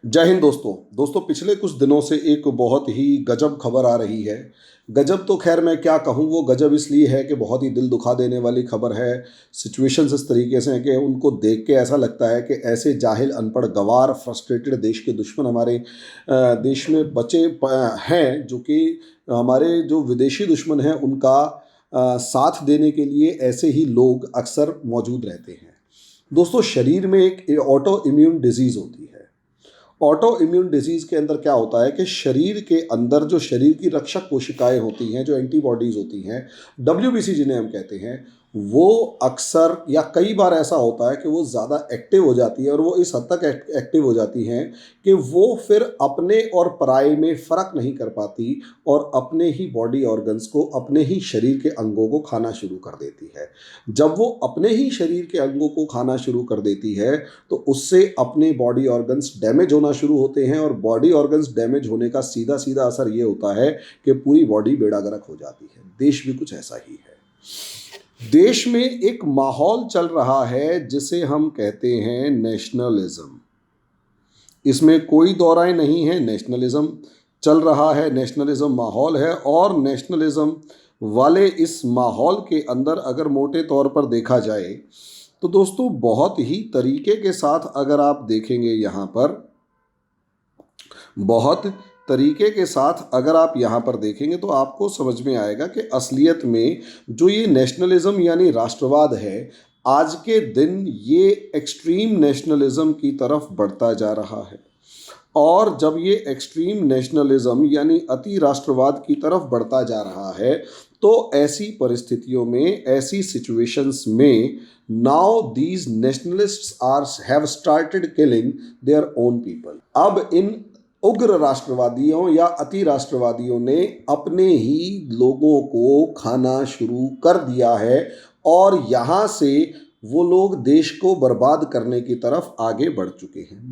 जय हिंद दोस्तों पिछले कुछ दिनों से एक बहुत ही गजब खबर आ रही है। गजब तो खैर मैं क्या कहूँ, वो गजब इसलिए है कि बहुत ही दिल दुखा देने वाली खबर है। सिचुएशंस इस तरीके से हैं कि उनको देख के ऐसा लगता है कि ऐसे जाहिल अनपढ़ गंवार फ्रस्ट्रेटेड देश के दुश्मन हमारे देश में हैं, जो कि हमारे जो विदेशी दुश्मन हैं उनका साथ देने के लिए ऐसे ही लोग अक्सर मौजूद रहते हैं। दोस्तों, शरीर में एक ऑटो इम्यून डिजीज़ होती है। ऑटो इम्यून डिजीज़ के अंदर क्या होता है कि शरीर के अंदर जो शरीर की रक्षक कोशिकाएं होती हैं, जो एंटीबॉडीज़ होती हैं, डब्ल्यूबीसी जिन्हें हम कहते हैं, वो अक्सर या कई बार ऐसा होता है कि वो ज़्यादा एक्टिव हो जाती है और वो इस हद तक एक्टिव हो जाती हैं कि वो फिर अपने और पराये में फ़र्क नहीं कर पाती और अपने ही बॉडी ऑर्गन्स को, अपने ही शरीर के अंगों को खाना शुरू कर देती है। जब वो अपने ही शरीर के अंगों को खाना शुरू कर देती है तो उससे अपने बॉडी ऑर्गन्स डैमेज होना शुरू होते हैं और बॉडी ऑर्गन्स डैमेज होने का सीधा सीधा असर ये होता है कि पूरी बॉडी बेड़ागर्क हो जाती है। देश भी कुछ ऐसा ही है। देश में एक माहौल चल रहा है जिसे हम कहते हैं नेशनलिज्म। इसमें कोई दो राय नहीं है, नेशनलिज्म चल रहा है, नेशनलिज्म माहौल है। और नेशनलिज्म वाले इस माहौल के अंदर अगर मोटे तौर पर देखा जाए तो दोस्तों बहुत ही तरीके के साथ अगर आप देखेंगे, यहाँ पर बहुत तरीके के साथ अगर आप यहाँ पर देखेंगे तो आपको समझ में आएगा कि असलियत में जो ये नेशनलिज्म यानी राष्ट्रवाद है, आज के दिन ये एक्सट्रीम नेशनलिज्म की तरफ बढ़ता जा रहा है। और जब ये एक्सट्रीम नेशनलिज्म यानी अति राष्ट्रवाद की तरफ बढ़ता जा रहा है तो ऐसी परिस्थितियों में, ऐसी सिचुएशंस में now these nationalists are have started killing their own people. अब इन उग्र राष्ट्रवादियों या अति राष्ट्रवादियों ने अपने ही लोगों को खाना शुरू कर दिया है और यहाँ से वो लोग देश को बर्बाद करने की तरफ आगे बढ़ चुके हैं।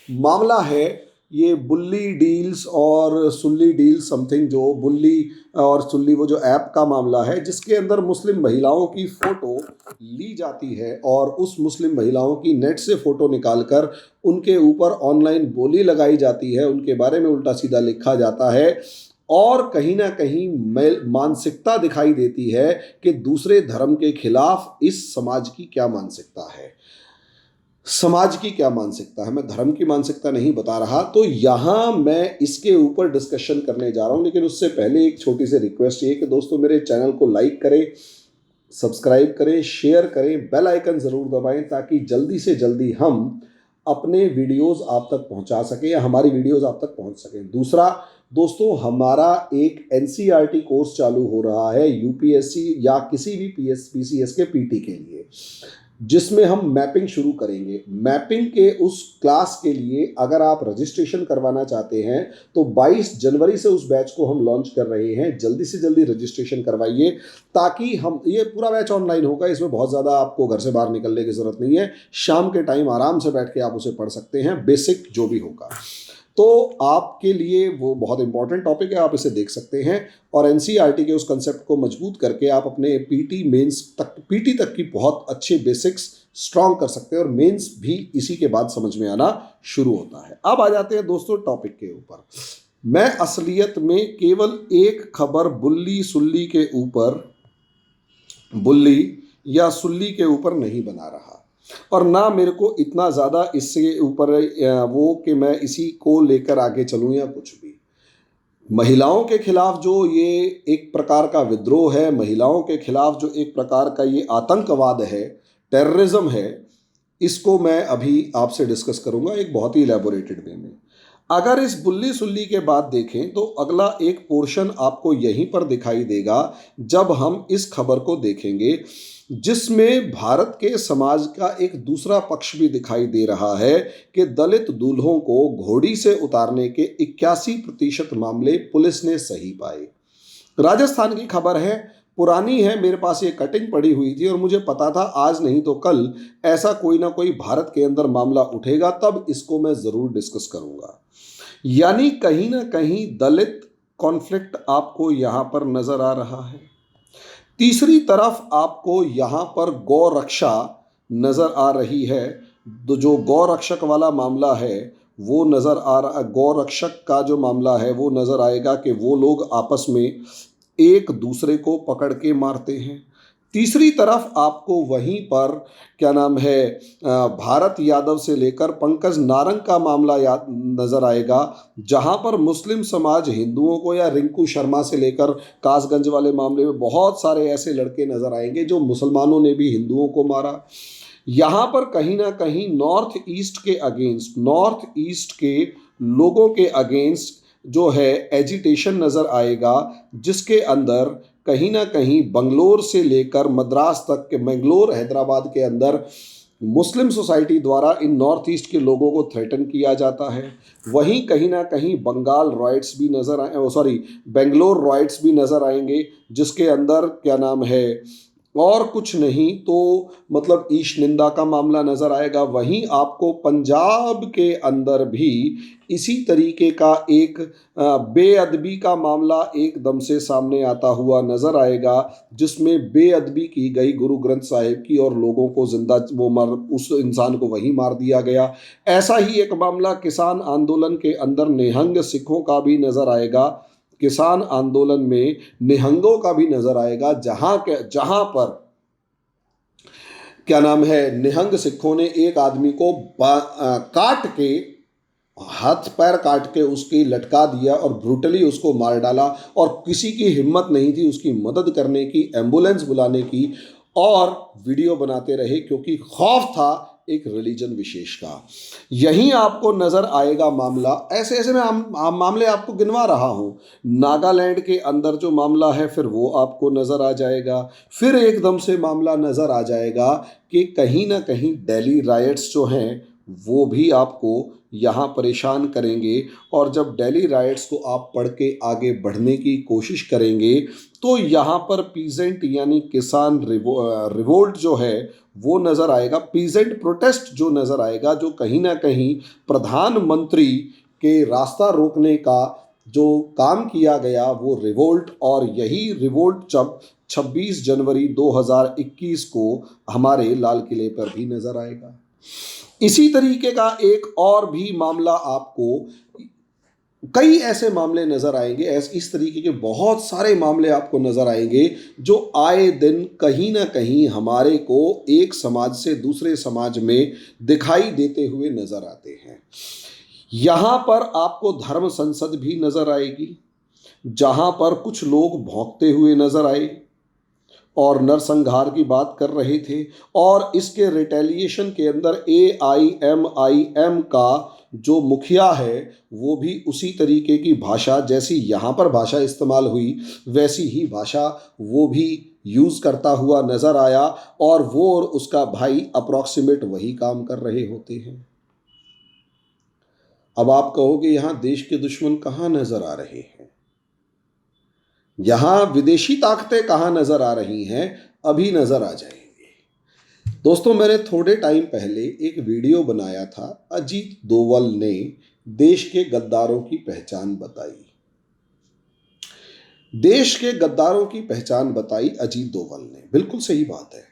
मामला है ये बुल्ली डील्स और सुल्ली डील्स समथिंग, जो बुल्ली और सुल्ली वो जो ऐप का मामला है जिसके अंदर मुस्लिम महिलाओं की फ़ोटो ली जाती है और उस मुस्लिम महिलाओं की नेट से फ़ोटो निकालकर उनके ऊपर ऑनलाइन बोली लगाई जाती है, उनके बारे में उल्टा सीधा लिखा जाता है और कहीं ना कहीं मानसिकता दिखाई देती है कि दूसरे धर्म के खिलाफ इस समाज की क्या मानसिकता है। समाज की क्या मानसिकता है, मैं धर्म की मानसिकता नहीं बता रहा। तो यहाँ मैं इसके ऊपर डिस्कशन करने जा रहा हूँ, लेकिन उससे पहले एक छोटी सी रिक्वेस्ट ये कि दोस्तों मेरे चैनल को लाइक करें, सब्सक्राइब करें, शेयर करें, बेल आइकन ज़रूर दबाएं ताकि जल्दी से जल्दी हम अपने वीडियोज़ आप तक पहुँचा सकें या हमारी वीडियोज़ आप तक पहुँच सकें। दूसरा दोस्तों, हमारा एक NCERT कोर्स चालू हो रहा है UPSC या किसी भी PCS के PT के लिए, जिसमें हम मैपिंग शुरू करेंगे। मैपिंग के उस क्लास के लिए अगर आप रजिस्ट्रेशन करवाना चाहते हैं तो 22 जनवरी से उस बैच को हम लॉन्च कर रहे हैं। जल्दी से जल्दी रजिस्ट्रेशन करवाइए ताकि हम, ये पूरा बैच ऑनलाइन होगा, इसमें बहुत ज़्यादा आपको घर से बाहर निकलने की ज़रूरत नहीं है। शाम के टाइम आराम से बैठ के आप उसे पढ़ सकते हैं, बेसिक जो भी होगा। तो आपके लिए वो बहुत इंपॉर्टेंट टॉपिक है, आप इसे देख सकते हैं और NCERT के उस कंसेप्ट को मजबूत करके आप अपने PT तक की बहुत अच्छे बेसिक्स स्ट्रॉन्ग कर सकते हैं और मेंस भी इसी के बाद समझ में आना शुरू होता है। अब आ जाते हैं दोस्तों टॉपिक के ऊपर। मैं असलियत में केवल एक खबर बुल्ली या सुल्ली के ऊपर नहीं बना रहा और ना मेरे को इतना ज़्यादा इससे ऊपर वो कि मैं इसी को लेकर आगे चलूँ या कुछ भी। महिलाओं के खिलाफ जो ये एक प्रकार का विद्रोह है, महिलाओं के खिलाफ जो एक प्रकार का ये आतंकवाद है, टेररिज्म है, इसको मैं अभी आपसे डिस्कस करूँगा एक बहुत ही इलेबोरेटेड वे में। अगर इस बुल्ली सुल्ली के बाद देखें तो अगला एक पोर्शन आपको यहीं पर दिखाई देगा जब हम इस खबर को देखेंगे, जिसमें भारत के समाज का एक दूसरा पक्ष भी दिखाई दे रहा है कि दलित दूल्हों को घोड़ी से उतारने के 81% मामले पुलिस ने सही पाए। राजस्थान की खबर है, पुरानी है, मेरे पास ये कटिंग पड़ी हुई थी और मुझे पता था आज नहीं तो कल ऐसा कोई ना कोई भारत के अंदर मामला उठेगा, तब इसको मैं ज़रूर डिस्कस करूँगा। यानी कहीं ना कहीं दलित कॉन्फ्लिक्ट आपको यहाँ पर नज़र आ रहा है। तीसरी तरफ आपको यहाँ पर गौ रक्षा नज़र आ रही है। जो गौ रक्षक वाला मामला है वो नज़र आ रहा, गौरक्षक का जो मामला है वो नज़र आएगा कि वो लोग आपस में एक दूसरे को पकड़ के मारते हैं। तीसरी तरफ आपको वहीं पर क्या नाम है, भारत यादव से लेकर पंकज नारंग का मामला याद नज़र आएगा, जहां पर मुस्लिम समाज हिंदुओं को, या रिंकू शर्मा से लेकर कासगंज वाले मामले में बहुत सारे ऐसे लड़के नज़र आएंगे जो मुसलमानों ने भी हिंदुओं को मारा। यहाँ पर कहीं ना कहीं नॉर्थ ईस्ट के अगेंस्ट, नॉर्थ ईस्ट के लोगों के अगेंस्ट जो है एजिटेशन नज़र आएगा, जिसके अंदर कहीं ना कहीं बंगलोर से लेकर मद्रास तक के, बेंगलोर हैदराबाद के अंदर मुस्लिम सोसाइटी द्वारा इन नॉर्थ ईस्ट के लोगों को थ्रेटन किया जाता है। वहीं कहीं ना कहीं बंगाल रॉयट्स भी नज़र आए, सॉरी बेंगलोर रॉयट्स भी नज़र आएंगे, जिसके अंदर क्या नाम है, और कुछ नहीं तो मतलब ईश निंदा का मामला नज़र आएगा। वहीं आपको पंजाब के अंदर भी इसी तरीके का एक बेअदबी का मामला एकदम से सामने आता हुआ नज़र आएगा, जिसमें बेअदबी की गई गुरु ग्रंथ साहिब की, और लोगों को जिंदा उस इंसान को वहीं मार दिया गया। ऐसा ही एक मामला किसान आंदोलन के अंदर निहंग सिखों का भी नज़र आएगा, किसान आंदोलन में निहंगों का भी नजर आएगा, जहां पर क्या नाम है, निहंग सिखों ने एक आदमी को काट के, हाथ पैर काट के उसकी लटका दिया और ब्रूटली उसको मार डाला, और किसी की हिम्मत नहीं थी उसकी मदद करने की, एम्बुलेंस बुलाने की, और वीडियो बनाते रहे क्योंकि खौफ था एक रिलीजन विशेष का। यहीं आपको नजर आएगा मामला, ऐसे ऐसे मैं मामले आपको गिनवा रहा हूं। नागालैंड के अंदर जो मामला है फिर वो आपको नजर आ जाएगा। फिर एकदम से मामला नजर आ जाएगा कि कहीं ना कहीं दिल्ली राइट्स जो हैं वो भी आपको यहाँ परेशान करेंगे, और जब दिल्ली राइट्स को आप पढ़ के आगे बढ़ने की कोशिश करेंगे तो यहाँ पर पीजेंट यानी किसान रिवोल्ट जो है वो नज़र आएगा, पीजेंट प्रोटेस्ट जो नज़र आएगा, जो कहीं ना कहीं प्रधानमंत्री के रास्ता रोकने का जो काम किया गया वो रिवोल्ट, और यही रिवोल्ट जब 26 जनवरी 2021 को हमारे लाल किले पर भी नज़र आएगा। इसी तरीके का एक और भी मामला आपको, कई ऐसे मामले नजर आएंगे, इस तरीके के बहुत सारे मामले आपको नजर आएंगे जो आए दिन कहीं ना कहीं हमारे को एक समाज से दूसरे समाज में दिखाई देते हुए नजर आते हैं। यहाँ पर आपको धर्म संसद भी नजर आएगी, जहाँ पर कुछ लोग भौंकते हुए नजर आए और नरसंहार की बात कर रहे थे, और इसके रिटेलिएशन के अंदर AIMIM का जो मुखिया है वो भी उसी तरीके की भाषा, जैसी यहाँ पर भाषा इस्तेमाल हुई वैसी ही भाषा वो भी यूज़ करता हुआ नज़र आया, और वो और उसका भाई अप्रॉक्सीमेट वही काम कर रहे होते हैं। अब आप कहोगे यहाँ देश के दुश्मन कहाँ नज़र आ रहे हैं, यहाँ विदेशी ताकतें कहाँ नज़र आ रही हैं, अभी नज़र आ जाएंगे। दोस्तों, मैंने थोड़े टाइम पहले एक वीडियो बनाया था, अजीत दोवल ने देश के गद्दारों की पहचान बताई। देश के गद्दारों की पहचान बताई अजीत दोवल ने, बिल्कुल सही बात है।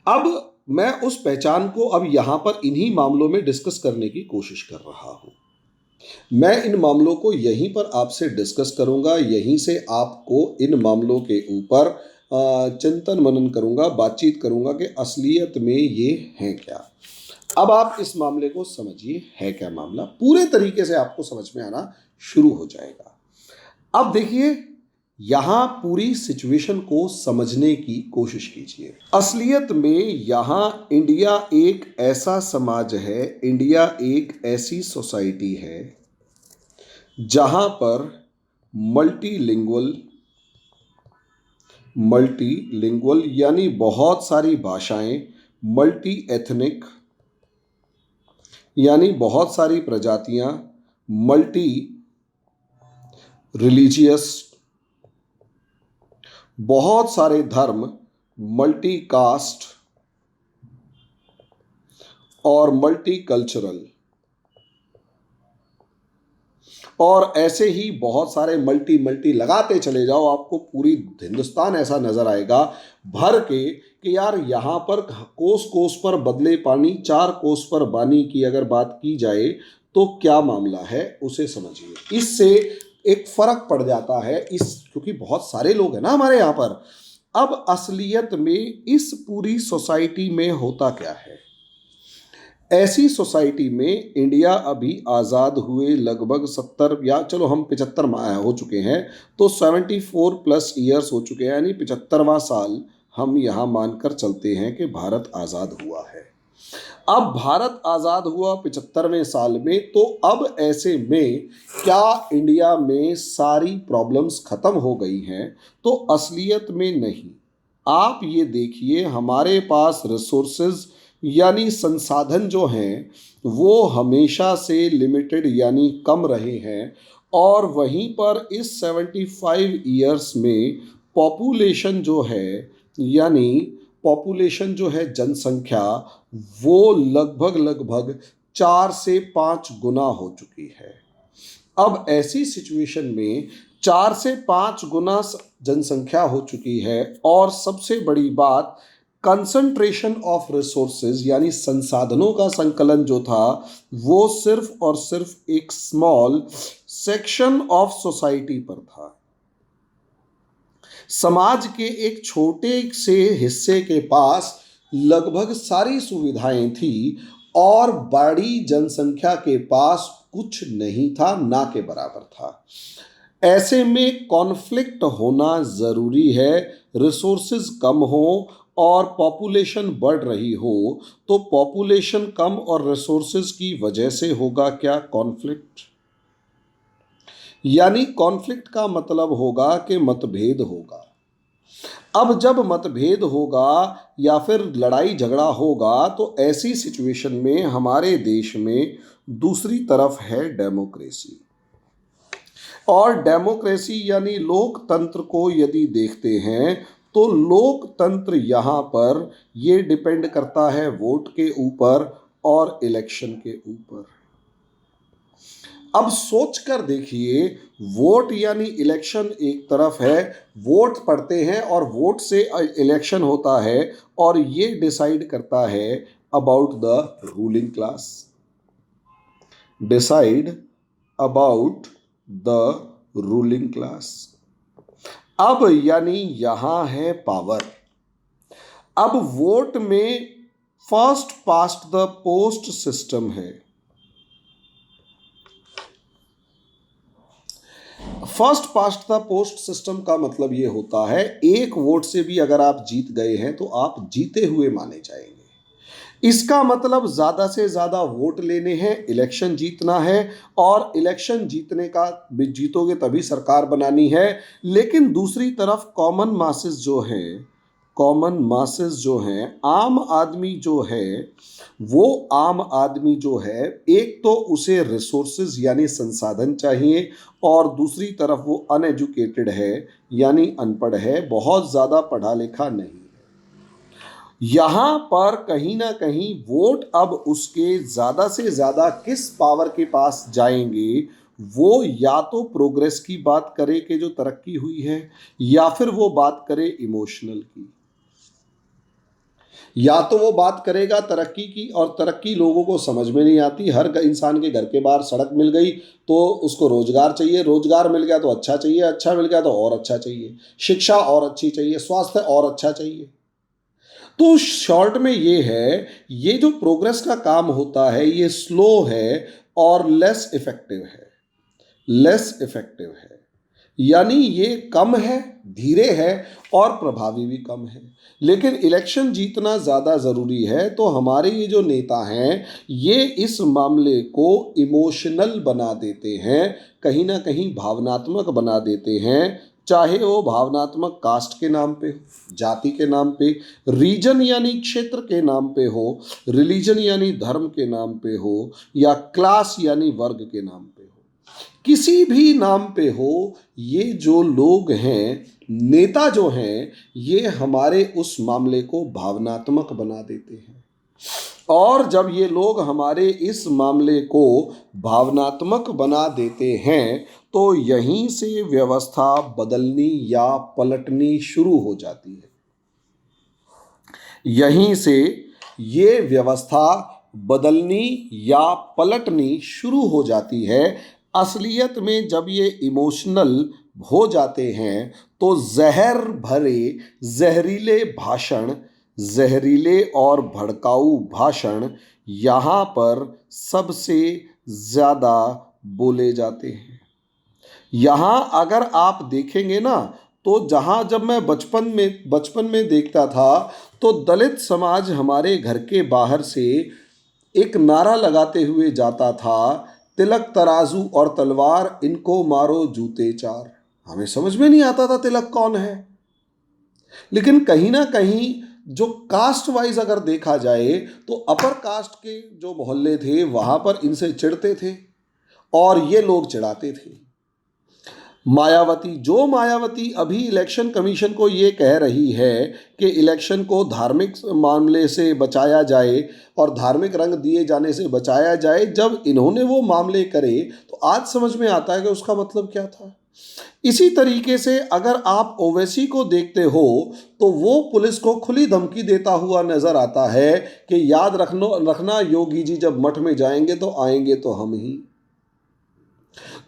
अब मैं उस पहचान को अब यहां पर इन्हीं मामलों में डिस्कस करने की कोशिश कर रहा हूं। मैं इन मामलों को यहीं पर आपसे डिस्कस करूंगा, यहीं से आपको इन मामलों के ऊपर चिंतन मनन करूंगा, बातचीत करूंगा कि असलियत में ये है क्या। अब आप इस मामले को समझिए, है क्या मामला, पूरे तरीके से आपको समझ में आना शुरू हो जाएगा। अब देखिए, यहां पूरी सिचुएशन को समझने की कोशिश कीजिए। असलियत में यहां इंडिया एक ऐसा समाज है, इंडिया एक ऐसी सोसाइटी है जहां पर मल्टीलिंगुअल यानी बहुत सारी भाषाएं, मल्टी एथनिक यानी बहुत सारी प्रजातियां, मल्टी रिलीजियस बहुत सारे धर्म, मल्टी कास्ट और मल्टी कल्चरल, और ऐसे ही बहुत सारे मल्टी लगाते चले जाओ, आपको पूरी हिंदुस्तान ऐसा नजर आएगा भर के कि यार यहाँ पर कोस कोस पर बदले पानी, चार कोस पर बानी की अगर बात की जाए तो क्या मामला है उसे समझिए। इससे एक फर्क पड़ जाता है, क्योंकि बहुत सारे लोग हैं ना हमारे यहाँ पर। अब असलियत में इस पूरी सोसाइटी में होता क्या है? ऐसी सोसाइटी में इंडिया अभी आज़ाद हुए लगभग 70 या चलो हम 75 हो चुके हैं, तो 74+ ईयर्स हो चुके हैं, यानी 75वां साल हम यहाँ मानकर चलते हैं कि भारत आज़ाद हुआ है। अब भारत आज़ाद हुआ 75वें साल में, तो अब ऐसे में क्या इंडिया में सारी प्रॉब्लम्स खत्म हो गई हैं? तो असलियत में नहीं। आप ये देखिए, हमारे पास रिसोर्सेज यानी संसाधन जो हैं वो हमेशा से लिमिटेड यानी कम रहे हैं, और वहीं पर इस 75 ईयर्स में पॉपुलेशन जो है, यानी पॉपुलेशन जो है, जनसंख्या, वो लगभग लगभग 4 से 5 गुना हो चुकी है। अब ऐसी सिचुएशन में 4 से 5 गुना जनसंख्या हो चुकी है, और सबसे बड़ी बात, कंसंट्रेशन ऑफ रिसोर्सेज यानी संसाधनों का संकलन जो था वो सिर्फ और सिर्फ एक स्मॉल सेक्शन ऑफ सोसाइटी पर था। समाज के एक छोटे से हिस्से के पास लगभग सारी सुविधाएं थी, और बड़ी जनसंख्या के पास कुछ नहीं था, ना के बराबर था। ऐसे में कॉन्फ्लिक्ट होना ज़रूरी है। रिसोर्सेज कम हो और पॉपुलेशन बढ़ रही हो, तो पॉपुलेशन कम और रिसोर्सेज की वजह से होगा क्या? कॉन्फ्लिक्ट। यानी कॉन्फ्लिक्ट का मतलब होगा कि मतभेद होगा। अब जब मतभेद होगा या फिर लड़ाई झगड़ा होगा, तो ऐसी सिचुएशन में हमारे देश में दूसरी तरफ है डेमोक्रेसी। और डेमोक्रेसी यानी लोकतंत्र को यदि देखते हैं, तो लोकतंत्र यहाँ पर ये डिपेंड करता है वोट के ऊपर और इलेक्शन के ऊपर। अब सोच कर देखिए, वोट यानी इलेक्शन एक तरफ है, वोट पड़ते हैं और वोट से इलेक्शन होता है, और ये डिसाइड करता है about the ruling class, decide about the ruling class. अब यानी यहां है पावर। अब वोट में first past the post system है। First past the post system का मतलब ये होता है, एक वोट से भी अगर आप जीत गए हैं तो आप जीते हुए माने जाएंगे। इसका मतलब ज़्यादा से ज़्यादा वोट लेने हैं, इलेक्शन जीतना है, और इलेक्शन जीतने का जीतोगे तभी सरकार बनानी है। लेकिन दूसरी तरफ कॉमन मासेस जो हैं, आम आदमी जो है, वो आम आदमी जो है, एक तो उसे रिसोर्सेज यानी संसाधन चाहिए, और दूसरी तरफ वो अनएजुकेटेड है यानी अनपढ़ है, बहुत ज़्यादा पढ़ा लिखा नहीं। यहाँ पर कहीं ना कहीं वोट अब उसके ज़्यादा से ज़्यादा किस पावर के पास जाएंगे, वो या तो प्रोग्रेस की बात करे कि जो तरक्की हुई है, या फिर वो बात करे इमोशनल की। या तो वो बात करेगा तरक्की की, और तरक्की लोगों को समझ में नहीं आती। हर इंसान के घर के बाहर सड़क मिल गई तो उसको रोजगार चाहिए, रोजगार मिल गया तो अच्छा चाहिए, अच्छा मिल गया तो और अच्छा चाहिए, शिक्षा और अच्छी चाहिए, स्वास्थ्य और अच्छा चाहिए। तो शॉर्ट में ये है, ये जो प्रोग्रेस का काम होता है ये स्लो है और लेस इफेक्टिव है, यानी ये कम है, धीरे है, और प्रभावी भी कम है। लेकिन इलेक्शन जीतना ज़्यादा ज़रूरी है, तो हमारे ये जो नेता हैं ये इस मामले को इमोशनल बना देते हैं, कहीं ना कहीं भावनात्मक बना देते हैं। चाहे वो भावनात्मक कास्ट के नाम पे हो, जाति के नाम पे, रीजन यानी क्षेत्र के नाम पे हो, रिलीजन यानी धर्म के नाम पे हो, या क्लास यानी वर्ग के नाम पे हो, किसी भी नाम पे हो, ये जो लोग हैं, नेता जो हैं, ये हमारे उस मामले को भावनात्मक बना देते हैं। और जब ये लोग हमारे इस मामले को भावनात्मक बना देते हैं, तो यहीं से व्यवस्था बदलनी या पलटनी शुरू हो जाती है। यहीं से ये व्यवस्था बदलनी या पलटनी शुरू हो जाती है। असलियत में जब ये इमोशनल हो जाते हैं तो जहर भरे जहरीले भाषण, जहरीले और भड़काऊ भाषण यहाँ पर सबसे ज़्यादा बोले जाते हैं। यहाँ अगर आप देखेंगे ना, तो जहाँ जब मैं बचपन में देखता था तो दलित समाज हमारे घर के बाहर से एक नारा लगाते हुए जाता था, तिलक तराजू और तलवार, इनको मारो जूते चार। हमें समझ में नहीं आता था तिलक कौन है, लेकिन कहीं ना कहीं जो कास्ट वाइज अगर देखा जाए तो अपर कास्ट के जो मोहल्ले थे वहां पर इनसे चिढ़ते थे और ये लोग चिढ़ाते थे। मायावती अभी इलेक्शन कमीशन को ये कह रही है कि इलेक्शन को धार्मिक मामले से बचाया जाए और धार्मिक रंग दिए जाने से बचाया जाए, जब इन्होंने वो मामले करे तो आज समझ में आता है कि उसका मतलब क्या था। इसी तरीके से अगर आप ओवैसी को देखते हो तो वो पुलिस को खुली धमकी देता हुआ नजर आता है कि याद रखना योगी जी जब मठ में जाएंगे तो आएंगे तो हम ही।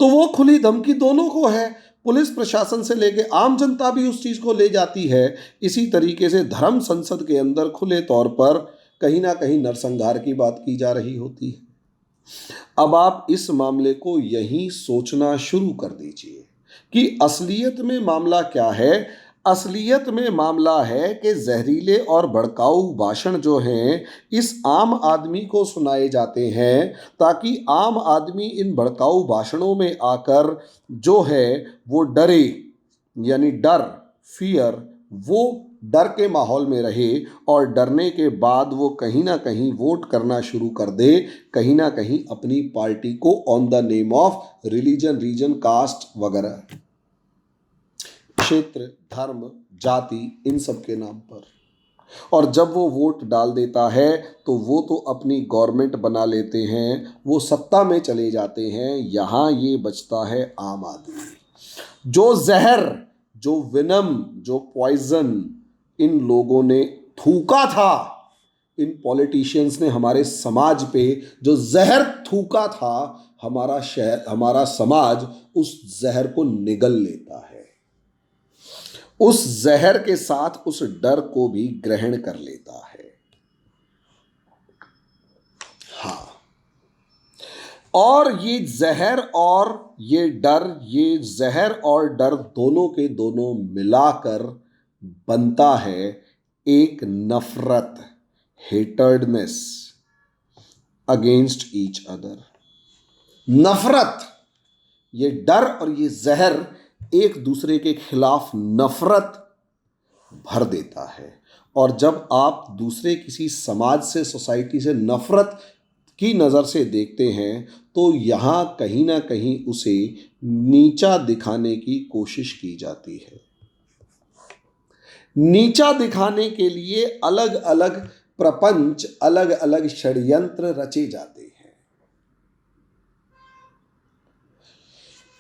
तो वो खुली धमकी दोनों को है, पुलिस प्रशासन से लेके आम जनता भी उस चीज को ले जाती है। इसी तरीके से धर्म संसद के अंदर खुले तौर पर कहीं ना कहीं नरसंहार की बात की जा रही होती है। अब आप इस मामले को यहीं सोचना शुरू कर दीजिए कि असलियत में मामला क्या है। असलियत में मामला है कि जहरीले और भड़काऊ भाषण जो हैं इस आम आदमी को सुनाए जाते हैं ताकि आम आदमी इन भड़काऊ भाषणों में आकर जो है वो डरे, यानी डर, फियर, वो डर के माहौल में रहे और डरने के बाद वो कहीं ना कहीं वोट करना शुरू कर दे, कहीं ना कहीं अपनी पार्टी को on the name of religion, region, caste वगैरह, क्षेत्र, धर्म, जाति, इन सब के नाम पर। और जब वो वोट डाल देता है तो वो तो अपनी गवर्नमेंट बना लेते हैं, वो सत्ता में चले जाते हैं। यहाँ ये बचता है आम आदमी। जो जहर, जो विनम, जो पॉइजन इन लोगों ने थूका था, इन पॉलिटिशियंस ने हमारे समाज पे जो जहर थूका था, हमारा समाज उस जहर को निगल लेता है, उस जहर के साथ उस डर को भी ग्रहण कर लेता है। हाँ, और ये जहर और ये डर, ये जहर और डर दोनों के दोनों मिलाकर बनता है एक नफरत, हेटर्डनेस अगेंस्ट ईच अदर। नफरत, ये डर और ये जहर एक दूसरे के खिलाफ नफरत भर देता है। और जब आप दूसरे किसी समाज से, सोसाइटी से नफरत की नज़र से देखते हैं तो यहाँ कहीं ना कहीं उसे नीचा दिखाने की कोशिश की जाती है। नीचा दिखाने के लिए अलग अलग प्रपंच, अलग अलग षड्यंत्र रचे जाते हैं।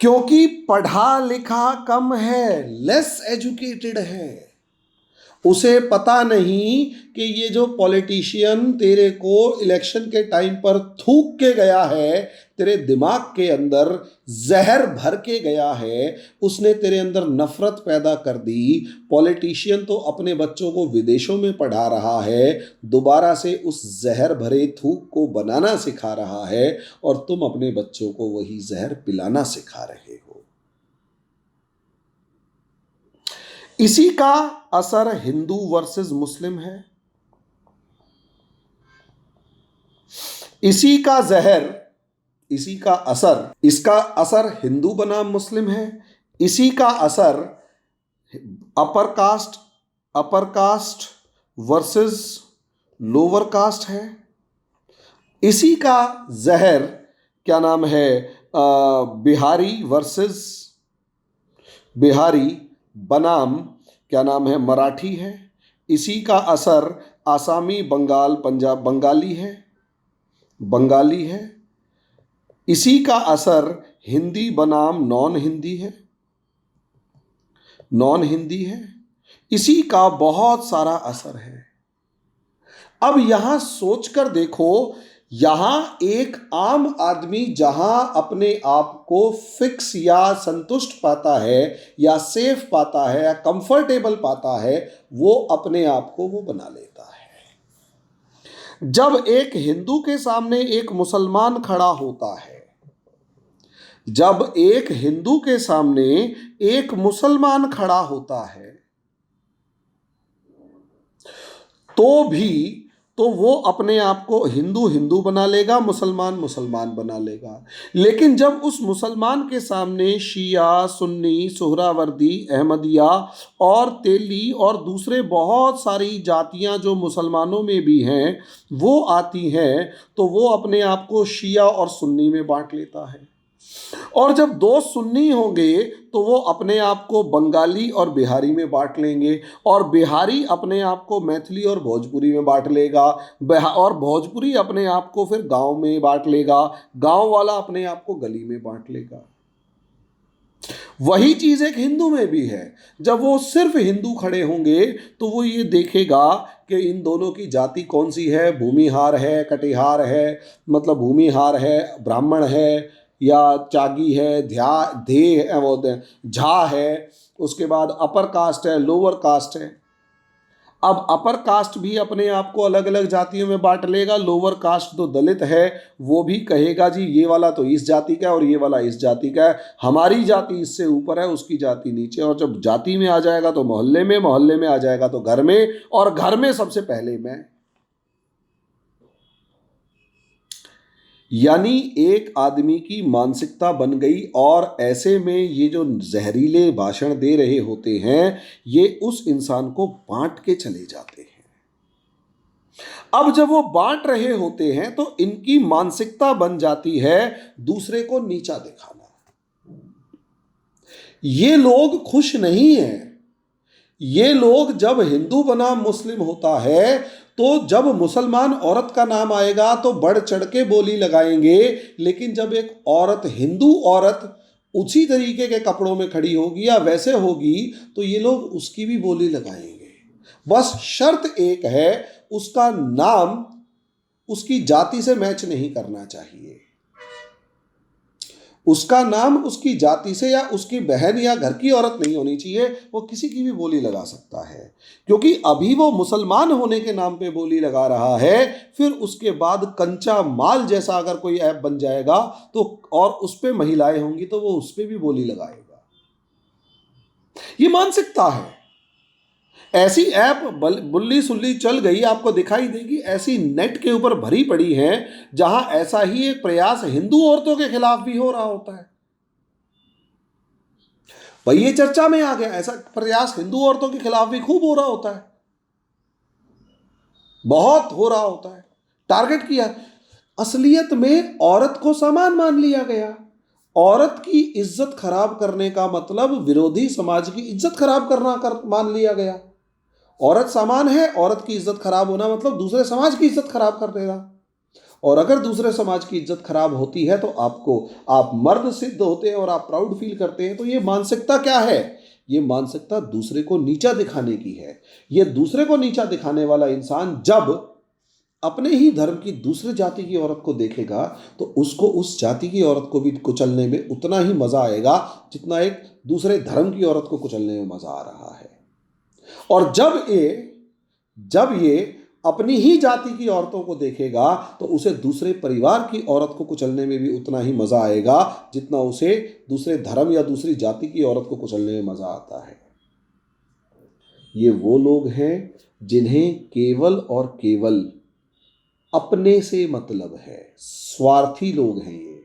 क्योंकि पढ़ा लिखा कम है, लेस एजुकेटेड है, उसे पता नहीं कि ये जो पॉलिटिशियन तेरे को इलेक्शन के टाइम पर थूक के गया है, तेरे दिमाग के अंदर जहर भर के गया है, उसने तेरे अंदर नफरत पैदा कर दी। पॉलिटिशियन तो अपने बच्चों को विदेशों में पढ़ा रहा है, दोबारा से उस जहर भरे थूक को बनाना सिखा रहा है, और तुम अपने बच्चों को वही जहर पिलाना सिखा रहे हो। इसी का असर हिंदू वर्सेस मुस्लिम है, इसी का जहर, इसी का असर, इसका असर हिंदू बनाम मुस्लिम है, इसी का असर upper caste versus lower caste है, इसी का जहर क्या नाम है, बिहारी वर्सेस बिहारी बनाम क्या नाम है, मराठी है। इसी का असर आसामी, बंगाल, पंजाब, बंगाली है। इसी का असर हिंदी बनाम नॉन हिंदी है। इसी का बहुत सारा असर है। अब यहां सोचकर देखो, यहां एक आम आदमी जहां अपने आप को फिक्स या संतुष्ट पाता है या सेफ पाता है या कंफर्टेबल पाता है, वो अपने आप को वो बना लेता है। जब एक हिंदू के सामने एक मुसलमान खड़ा होता है, जब एक हिंदू के सामने एक मुसलमान खड़ा होता है, तो वो अपने आप को हिंदू हिंदू बना लेगा, मुसलमान मुसलमान बना लेगा। लेकिन जब उस मुसलमान के सामने शिया, सुन्नी, सोहरावर्दी, अहमदिया और तेली और दूसरे बहुत सारी जातियां जो मुसलमानों में भी हैं वो आती हैं, तो वो अपने आप को शिया और सुन्नी में बांट लेता है। और जब दो सुन्नी होंगे तो वो अपने आप को बंगाली और बिहारी में बांट लेंगे, और बिहारी अपने आप को मैथिली और भोजपुरी में बांट लेगा, और भोजपुरी अपने आप को फिर गांव में बांट लेगा, गांव वाला अपने आप को गली में बांट लेगा। वही चीज एक हिंदू में भी है। जब वो सिर्फ हिंदू खड़े होंगे तो वो ये देखेगा कि इन दोनों की जाति कौन सी है, भूमिहार है, कटिहार है, मतलब भूमिहार है, ब्राह्मण है, या चागी है, धे है, वो झा है, उसके बाद अपर कास्ट है, लोअर कास्ट है। अब अपर कास्ट भी अपने आप को अलग अलग जातियों में बांट लेगा, लोअर कास्ट तो दलित है वो भी कहेगा जी ये वाला तो इस जाति का है और ये वाला इस जाति का है, हमारी जाति इससे ऊपर है, उसकी जाति नीचे। और जब जाति में आ जाएगा तो मोहल्ले में, मोहल्ले में आ जाएगा तो घर में, और घर में सबसे पहले मैं। यानी एक आदमी की मानसिकता बन गई, और ऐसे में ये जो जहरीले भाषण दे रहे होते हैं ये उस इंसान को बांट के चले जाते हैं। अब जब वो बांट रहे होते हैं तो इनकी मानसिकता बन जाती है दूसरे को नीचा दिखाना। ये लोग खुश नहीं हैं। ये लोग, जब हिंदू बना मुस्लिम होता है तो जब मुसलमान औरत का नाम आएगा तो बढ़ चढ़ के बोली लगाएंगे, लेकिन जब एक औरत, हिंदू औरत उसी तरीके के कपड़ों में खड़ी होगी या वैसे होगी तो ये लोग उसकी भी बोली लगाएंगे। बस शर्त एक है, उसका नाम उसकी जाति से मैच नहीं करना चाहिए। उसका नाम उसकी जाति से या उसकी बहन या घर की औरत नहीं होनी चाहिए, वो किसी की भी बोली लगा सकता है, क्योंकि अभी वो मुसलमान होने के नाम पे बोली लगा रहा है, फिर उसके बाद कंचा माल जैसा अगर कोई ऐप बन जाएगा तो, और उस पे महिलाएं होंगी तो वो उस पे भी बोली लगाएगा। ये मानसिकता है। ऐसी ऐप बुल्ली सुल्ली चल गई, आपको दिखाई देगी, ऐसी नेट के ऊपर भरी पड़ी हैं जहां ऐसा ही एक प्रयास हिंदू औरतों के खिलाफ भी हो रहा होता है। भाई ये चर्चा में आ गया, ऐसा प्रयास हिंदू औरतों के खिलाफ भी खूब हो रहा होता है, बहुत हो रहा होता है। टारगेट किया, असलियत में औरत को सामान मान लिया गया। औरत की इज्जत खराब करने का मतलब विरोधी समाज की इज्जत खराब करना मान लिया गया। औरत सामान है, औरत की इज्जत खराब होना मतलब दूसरे समाज की इज्जत खराब कर देगा। और अगर दूसरे समाज की इज्जत खराब होती है तो आप मर्द सिद्ध होते हैं और आप प्राउड फील करते हैं। तो ये मानसिकता क्या है? ये मानसिकता दूसरे को नीचा दिखाने की है। ये दूसरे को नीचा दिखाने वाला इंसान जब अपने ही धर्म की दूसरे जाति की औरत को देखेगा तो उसको उस जाति की औरत को भी कुचलने में उतना ही मजा आएगा जितना एक दूसरे धर्म की औरत को कुचलने में मजा आ रहा है। और जब ये अपनी ही जाति की औरतों को देखेगा तो उसे दूसरे परिवार की औरत को कुचलने में भी उतना ही मजा आएगा जितना उसे दूसरे धर्म या दूसरी जाति की औरत को कुचलने में मजा आता है। ये वो लोग हैं जिन्हें केवल और केवल अपने से मतलब है, स्वार्थी लोग हैं। ये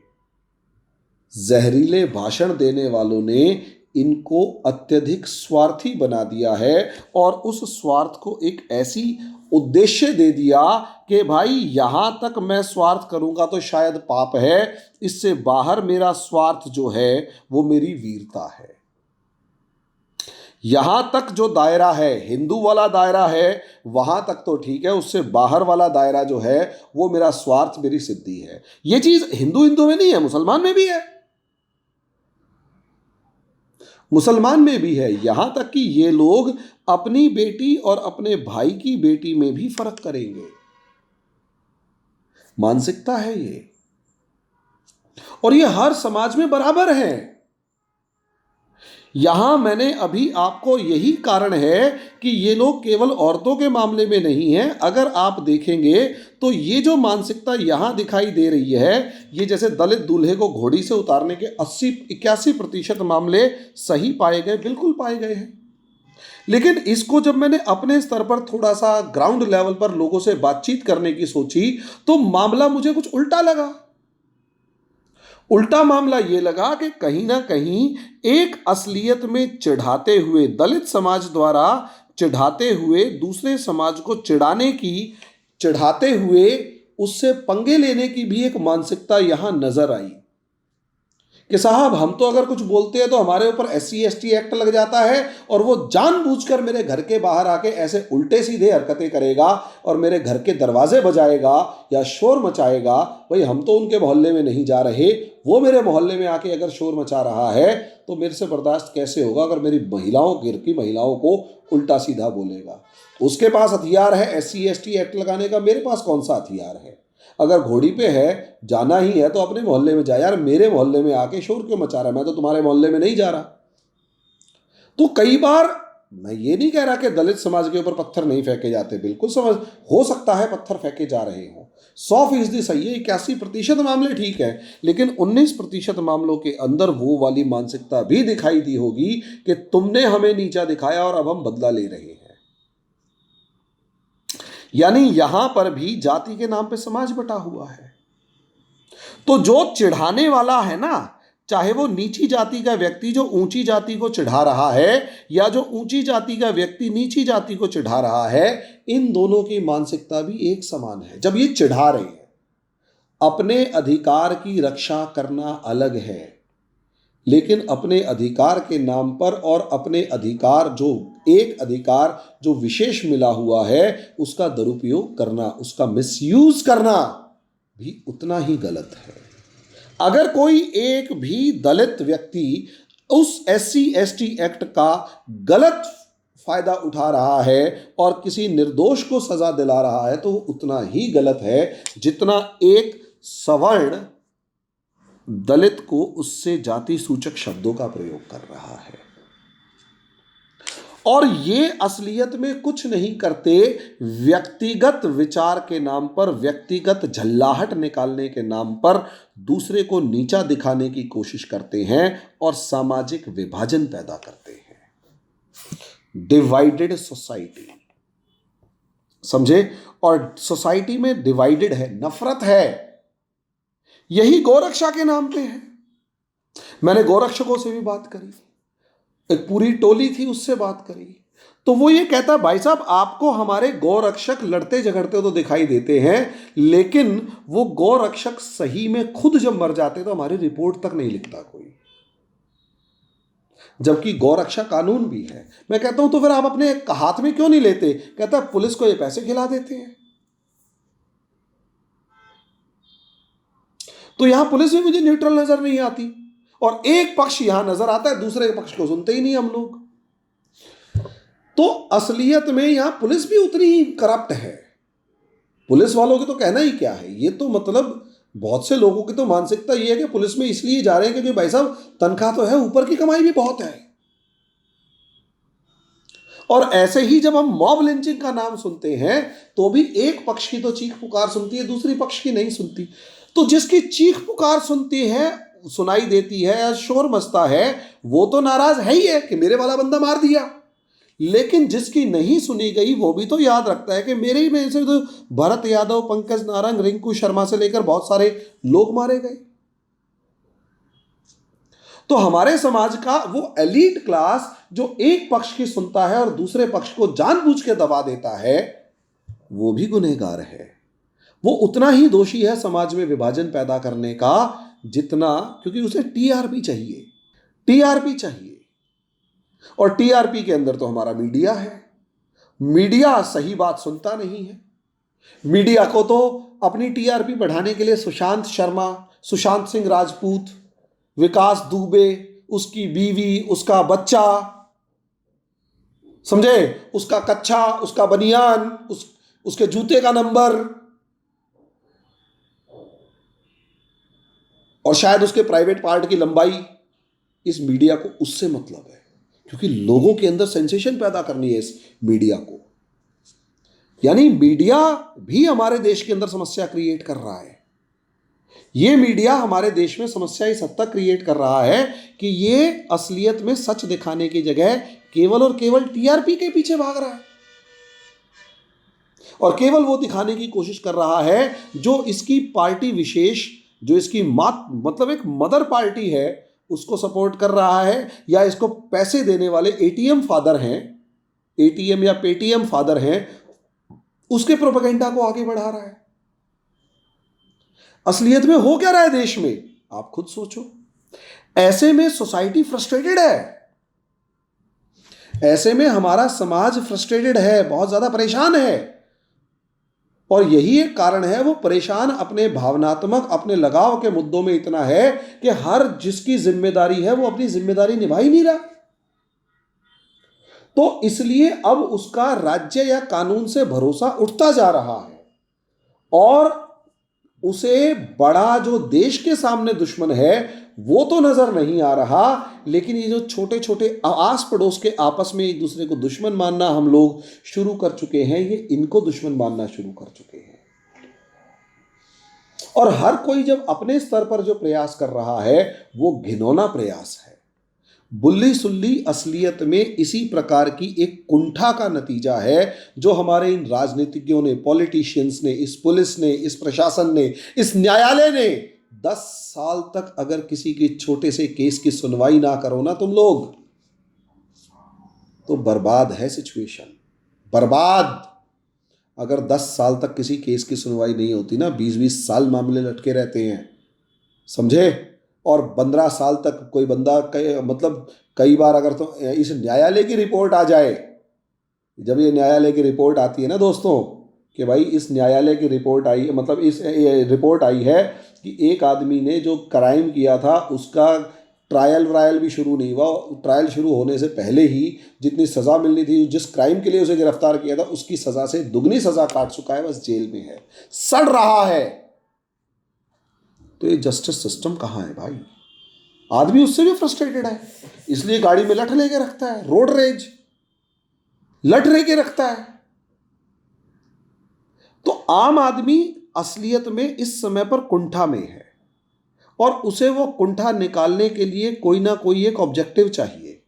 जहरीले भाषण देने वालों ने इनको अत्यधिक स्वार्थी बना दिया है और उस स्वार्थ को एक ऐसी उद्देश्य दे दिया कि भाई यहां तक मैं स्वार्थ करूंगा तो शायद पाप है, इससे बाहर मेरा स्वार्थ जो है वो मेरी वीरता है। यहां तक जो दायरा है, हिंदू वाला दायरा है, वहां तक तो ठीक है, उससे बाहर वाला दायरा जो है वो मेरा स्वार्थ, मेरी सिद्धि है। ये चीज हिंदू में नहीं है, मुसलमान में भी है। मुसलमान में भी है। यहां तक कि ये लोग अपनी बेटी और अपने भाई की बेटी में भी फर्क करेंगे। मानसिकता है ये, और ये हर समाज में बराबर है। यहां मैंने अभी आपको यही कारण है कि ये लोग केवल औरतों के मामले में नहीं है। अगर आप देखेंगे तो ये जो मानसिकता यहां दिखाई दे रही है, ये जैसे दलित दूल्हे को घोड़ी से उतारने के 80-81% मामले सही पाए गए, बिल्कुल पाए गए हैं। लेकिन इसको जब मैंने अपने स्तर पर थोड़ा सा ग्राउंड लेवल पर लोगों से बातचीत करने की सोची तो मामला मुझे कुछ उल्टा लगा। उल्टा मामला यह लगा कि कहीं ना कहीं एक असलियत में चिढ़ाते हुए, दलित समाज द्वारा चिढ़ाते हुए, दूसरे समाज को चिढ़ाते हुए उससे पंगे लेने की भी एक मानसिकता यहां नजर आई कि साहब हम तो अगर कुछ बोलते हैं तो हमारे ऊपर SC/ST एक्ट लग जाता है, और वो जानबूझकर मेरे घर के बाहर आके ऐसे उल्टे सीधे हरकतें करेगा और मेरे घर के दरवाजे बजाएगा या शोर मचाएगा। भाई हम तो उनके मोहल्ले में नहीं जा रहे, वो मेरे मोहल्ले में आके अगर शोर मचा रहा है तो मेरे से बर्दाश्त कैसे होगा अगर मेरी घर की महिलाओं को उल्टा सीधा बोलेगा। उसके पास हथियार है SC/ST एक्ट लगाने का, मेरे पास कौन सा हथियार है? अगर घोड़ी पे है, जाना ही है तो अपने मोहल्ले में जा यार, मेरे मोहल्ले में आके शोर क्यों मचा रहा है? मैं तो तुम्हारे मोहल्ले में नहीं जा रहा। तो कई बार मैं ये नहीं कह रहा कि दलित समाज के ऊपर पत्थर नहीं फेंके जाते, बिल्कुल समझ हो सकता है पत्थर फेंके जा रहे हो, 100% सही है, 81% मामले ठीक है, लेकिन 19% मामलों के अंदर वो वाली मानसिकता भी दिखाई दी होगी कि तुमने हमें नीचा दिखाया और अब हम बदला ले रहे हैं। यानी यहां पर भी जाति के नाम पे समाज बटा हुआ है। तो जो चिढ़ाने वाला है ना, चाहे वो नीची जाति का व्यक्ति जो ऊंची जाति को चिढ़ा रहा है, या जो ऊंची जाति का व्यक्ति नीची जाति को चिढ़ा रहा है, इन दोनों की मानसिकता भी एक समान है। जब ये चिढ़ा रहे हैं, अपने अधिकार की रक्षा करना अलग है, लेकिन अपने अधिकार के नाम पर और अपने अधिकार जो विशेष मिला हुआ है उसका दुरुपयोग करना, उसका मिसयूज करना भी उतना ही गलत है। अगर कोई एक भी दलित व्यक्ति उस SC/ST एक्ट का गलत फायदा उठा रहा है और किसी निर्दोष को सजा दिला रहा है तो वो उतना ही गलत है जितना एक सवर्ण दलित को उससे जाति सूचक शब्दों का प्रयोग कर रहा है। और ये असलियत में कुछ नहीं करते, व्यक्तिगत विचार के नाम पर, व्यक्तिगत झल्लाहट निकालने के नाम पर दूसरे को नीचा दिखाने की कोशिश करते हैं और सामाजिक विभाजन पैदा करते हैं। डिवाइडेड सोसाइटी, समझे? और सोसाइटी में डिवाइडेड है, नफरत है, यही गौरक्षा के नाम पे है। मैंने गौरक्षकों से भी बात करी, एक पूरी टोली थी, उससे बात करी, तो वो ये कहता, भाई साहब आपको हमारे गौरक्षक लड़ते झगड़ते तो दिखाई देते हैं, लेकिन वो गौरक्षक सही में खुद जब मर जाते तो हमारी रिपोर्ट तक नहीं लिखता कोई, जबकि गौरक्षा कानून भी है। मैं कहता हूं तो फिर आप अपने हाथ में क्यों नहीं लेते? कहता है पुलिस को ये पैसे खिला देते हैं। तो यहां पुलिस भी मुझे न्यूट्रल नजर नहीं आती, और एक पक्ष यहां नजर आता है, दूसरे पक्ष को सुनते ही नहीं हम लोग। तो असलियत में यहां पुलिस भी उतनी ही करप्ट है। पुलिस वालों के तो कहना ही क्या है, ये तो मतलब बहुत से लोगों की तो मानसिकता ये है कि पुलिस में इसलिए जा रहे हैं क्योंकि भाई साहब तनख्वाह तो है, ऊपर की कमाई भी बहुत है। और ऐसे ही जब हम मॉब लिंचिंग का नाम सुनते हैं तो भी एक पक्ष की तो चीख पुकार सुनती है, दूसरी पक्ष की नहीं सुनती। तो जिसकी चीख पुकार सुनाई देती है या शोर मचता है, वो तो नाराज है ही है कि मेरे वाला बंदा मार दिया, लेकिन जिसकी नहीं सुनी गई वो भी तो याद रखता है कि मेरे ही में से तो भरत यादव, पंकज नारंग, रिंकू शर्मा से लेकर बहुत सारे लोग मारे गए। तो हमारे समाज का वो एलीट क्लास जो एक पक्ष की सुनता है और दूसरे पक्ष को जानबूझ के दबा देता है, वो भी गुनहगार है। वो उतना ही दोषी है समाज में विभाजन पैदा करने का जितना, क्योंकि उसे टीआरपी चाहिए, टीआरपी चाहिए। और टीआरपी के अंदर तो हमारा मीडिया है। मीडिया सही बात सुनता नहीं है। मीडिया को तो अपनी टीआरपी बढ़ाने के लिए सुशांत शर्मा, सुशांत सिंह राजपूत, विकास दुबे, उसकी बीवी, उसका बच्चा, समझे, उसका कच्छा, उसका बनियान, उसके जूते का नंबर, और शायद उसके प्राइवेट पार्ट की लंबाई। इस मीडिया को उससे मतलब है, क्योंकि लोगों के अंदर सेंसेशन पैदा करनी है इस मीडिया को। यानी मीडिया भी हमारे देश के अंदर समस्या क्रिएट कर रहा है। ये मीडिया हमारे देश में समस्या इस हद तक क्रिएट कर रहा है कि ये असलियत में सच दिखाने की जगह केवल और केवल टीआरपी के पीछे भाग रहा है, और केवल वो दिखाने की कोशिश कर रहा है जो इसकी पार्टी विशेष, जो इसकी मतलब एक मदर पार्टी है, उसको सपोर्ट कर रहा है, या इसको पैसे देने वाले एटीएम फादर हैं, एटीएम या पेटीएम फादर हैं, उसके प्रोपेगेंडा को आगे बढ़ा रहा है। असलियत में हो क्या रहा है देश में, आप खुद सोचो। ऐसे में सोसाइटी फ्रस्ट्रेटेड है, ऐसे में हमारा समाज फ्रस्ट्रेटेड है, बहुत ज्यादा परेशान है। और यही एक कारण है, वो परेशान अपने भावनात्मक, अपने लगाव के मुद्दों में इतना है कि हर जिसकी जिम्मेदारी है वो अपनी जिम्मेदारी निभा ही नहीं रहा। तो इसलिए अब उसका राज्य या कानून से भरोसा उठता जा रहा है, और उसे बड़ा जो देश के सामने दुश्मन है वो तो नजर नहीं आ रहा, लेकिन ये जो छोटे छोटे आस पड़ोस के आपस में एक दूसरे को दुश्मन मानना हम लोग शुरू कर चुके हैं, ये इनको दुश्मन मानना शुरू कर चुके हैं। और हर कोई जब अपने स्तर पर जो प्रयास कर रहा है वो घिनौना प्रयास है। बुल्ली सुल्ली असलियत में इसी प्रकार की एक कुंठा का नतीजा है, जो हमारे इन राजनीतिज्ञों ने, पॉलिटिशियंस ने, इस पुलिस ने, इस प्रशासन ने, इस न्यायालय ने 10 साल तक अगर किसी के छोटे से केस की सुनवाई ना करो ना तुम लोग, तो बर्बाद है सिचुएशन, बर्बाद। अगर 10 साल तक किसी केस की सुनवाई नहीं होती ना, 20-20 साल मामले लटके रहते हैं, समझे। और 15 साल तक कोई बंदा मतलब कई बार अगर तो इस न्यायालय की रिपोर्ट आ जाए, जब ये न्यायालय की रिपोर्ट आती है ना दोस्तों, कि भाई इस न्यायालय की रिपोर्ट आई, मतलब इस रिपोर्ट आई है कि एक आदमी ने जो क्राइम किया था उसका ट्रायल भी शुरू नहीं हुआ, ट्रायल शुरू होने से पहले ही जितनी सज़ा मिलनी थी, जिस क्राइम के लिए उसे गिरफ्तार किया था उसकी सज़ा से दुगनी सज़ा काट चुका है, बस जेल में है, सड़ रहा है। तो ये जस्टिस सिस्टम कहाँ है भाई? आदमी उससे भी फ्रस्ट्रेटेड है, इसलिए गाड़ी में लठ लेके रखता है, रोड रेज लठ लेके रखता है। तो आम आदमी असलियत में इस समय पर कुंठा में है, और उसे वो कुंठा निकालने के लिए कोई ना कोई एक ऑब्जेक्टिव चाहिए,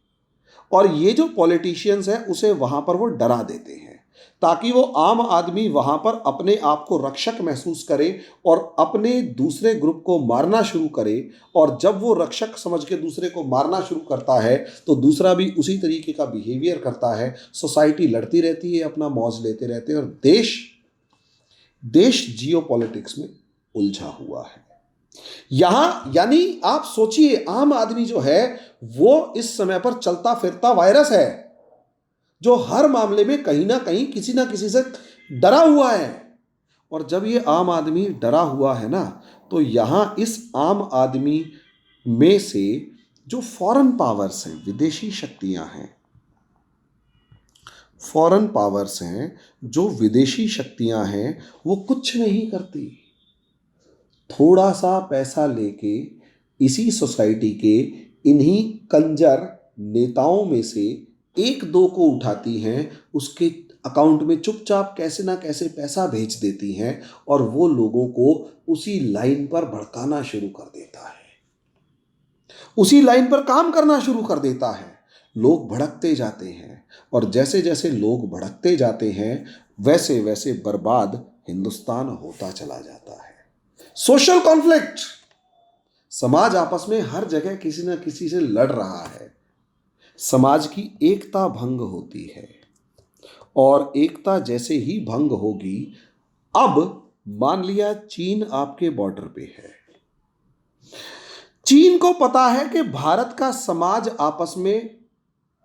और ये जो पॉलिटिशियंस हैं उसे वहां पर वो डरा देते हैं, ताकि वो आम आदमी वहां पर अपने आप को रक्षक महसूस करे और अपने दूसरे ग्रुप को मारना शुरू करे। और जब वो रक्षक समझ के दूसरे को मारना शुरू करता है तो दूसरा भी उसी तरीके का बिहेवियर करता है, सोसाइटी लड़ती रहती है, अपना मौज लेते रहते हैं, और देश जियोपॉलिटिक्स में उलझा हुआ है। यहां यानी आप सोचिए, आम आदमी जो है वो इस समय पर चलता फिरता वायरस है, जो हर मामले में कहीं ना कहीं किसी ना किसी से डरा हुआ है। और जब ये आम आदमी डरा हुआ है ना, तो यहां इस आम आदमी में से जो फॉरेन पावर्स हैं, विदेशी शक्तियां हैं, फॉरेन पावर्स हैं, जो विदेशी शक्तियां हैं, वो कुछ नहीं करती। थोड़ा सा पैसा लेके इसी सोसाइटी के इन्हीं कंजर नेताओं में से एक दो को उठाती हैं, उसके अकाउंट में चुपचाप कैसे ना कैसे पैसा भेज देती हैं, और वो लोगों को उसी लाइन पर भड़काना शुरू कर देता है, उसी लाइन पर काम करना शुरू कर देता है। लोग भड़कते जाते हैं, और जैसे जैसे लोग भड़कते जाते हैं वैसे वैसे बर्बाद हिंदुस्तान होता चला जाता है। सोशल कॉन्फ्लिक्ट, समाज आपस में हर जगह किसी न किसी से लड़ रहा है, समाज की एकता भंग होती है, और एकता जैसे ही भंग होगी, अब मान लिया चीन आपके बॉर्डर पे है, चीन को पता है कि भारत का समाज आपस में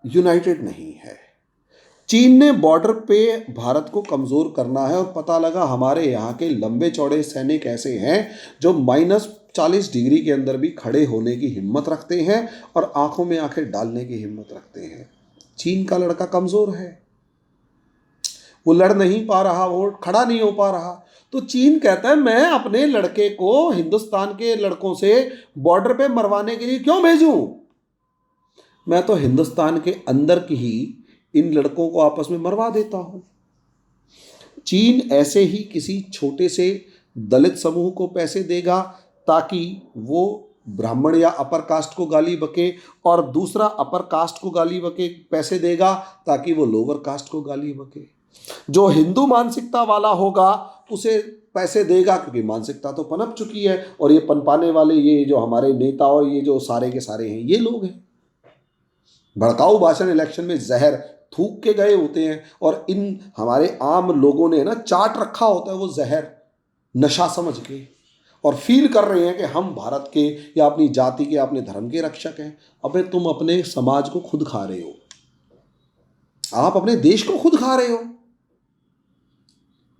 यूनाइटेड नहीं है, चीन ने बॉर्डर पे भारत को कमजोर करना है, और पता लगा हमारे यहाँ के लंबे चौड़े सैनिक ऐसे हैं जो -40 डिग्री के अंदर भी खड़े होने की हिम्मत रखते हैं और आंखों में आंखें डालने की हिम्मत रखते हैं। चीन का लड़का कमजोर है, वो लड़ नहीं पा रहा, वो खड़ा नहीं हो पा रहा। तो चीन कहता है मैं अपने लड़के को हिंदुस्तान के लड़कों से बॉर्डर पे मरवाने के लिए क्यों भेजूं? मैं तो हिंदुस्तान के अंदर की ही इन लड़कों को आपस में मरवा देता हूं। चीन ऐसे ही किसी छोटे से दलित समूह को पैसे देगा ताकि वो ब्राह्मण या अपर कास्ट को गाली बके, और दूसरा अपर कास्ट को गाली बके पैसे देगा ताकि वो लोअर कास्ट को गाली बके। जो हिंदू मानसिकता वाला होगा उसे पैसे देगा, क्योंकि मानसिकता तो पनप चुकी है, और ये पनपाने वाले ये जो हमारे नेता और ये जो सारे के सारे हैं ये लोग हैं। भड़काऊ भाषण इलेक्शन में जहर थूक के गए होते हैं, और इन हमारे आम लोगों ने ना चाट रखा होता है वो जहर नशा समझ के, और फील कर रहे हैं कि हम भारत के या अपनी जाति के, अपने धर्म के रक्षक हैं। अबे तुम अपने समाज को खुद खा रहे हो, आप अपने देश को खुद खा रहे हो।